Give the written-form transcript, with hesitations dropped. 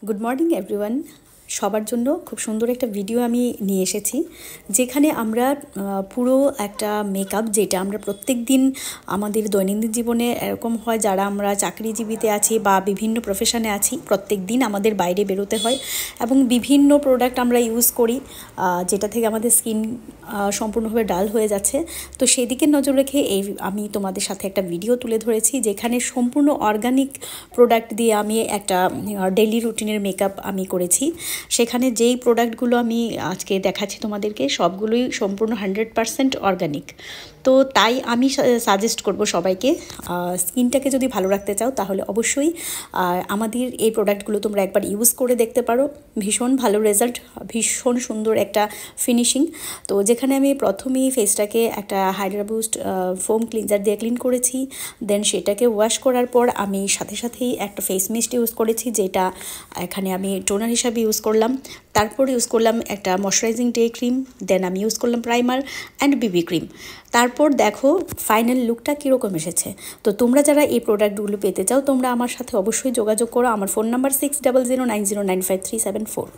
Good morning everyone. সবার জন্য খুব সুন্দর একটা ভিডিও আমি নিয়ে এসেছি, যেখানে আমরা পুরো একটা মেকআপ, যেটা আমরা প্রত্যেক দিন আমাদের দৈনন্দিন জীবনে এরকম হয়, যারা আমরা চাকরিজীবীতে আছি বা বিভিন্ন প্রফেশনে আছি, প্রত্যেক দিন আমাদের বাইরে বেরোতে হয় এবং বিভিন্ন প্রোডাক্ট আমরা ইউজ করি, যেটা থেকে আমাদের স্কিন সম্পূর্ণভাবে ডাল হয়ে যাচ্ছে। তো সেদিকে নজর রেখে আমি তোমাদের সাথে একটা ভিডিও তুলে ধরেছি, যেখানে সম্পূর্ণ অর্গানিক প্রোডাক্ট দিয়ে আমি একটা ডেইলি রুটিনের মেকআপ আমি করেছি। সেখানে যেই প্রোডাক্টগুলো আমি আজকে দেখাচ্ছি তোমাদেরকে, সবগুলোই সম্পূর্ণ 100% অর্গানিক। তো তাই আমি সাজেস্ট করব সবাইকে, স্কিনটাকে যদি ভালো রাখতে চাও তাহলে অবশ্যই আমাদের এই প্রোডাক্টগুলো তোমরা একবার ইউজ করে দেখতে পারো। ভীষণ ভালো রেজাল্ট, ভীষণ সুন্দর একটা ফিনিশিং। তো যেখানে আমি প্রথমেই ফেসটাকে একটা হাইড্রা বুস্ট ফোম ক্লিনজার দিয়ে ক্লিন করেছি, দেন সেটাকে ওয়াশ করার পর আমি সাথে সাথেই একটা ফেস মিস্ট ইউজ করেছি, যেটা এখানে আমি টোনার হিসাবে ইউজ করলাম। তারপর ইউজ করলাম একটা ময়শ্চারাইজিং ডে ক্রিম, দেন আমি ইউজ করলাম প্রাইমার অ্যান্ড বিবি ক্রিম। তারপর দেখো ফাইনাল লুকটা কীরকম এসেছে। তো তোমরা যারা এই প্রোডাক্টগুলো পেতে চাও, তোমরা আমার সাথে অবশ্যই যোগাযোগ করো। আমার ফোন নাম্বার 6009095374।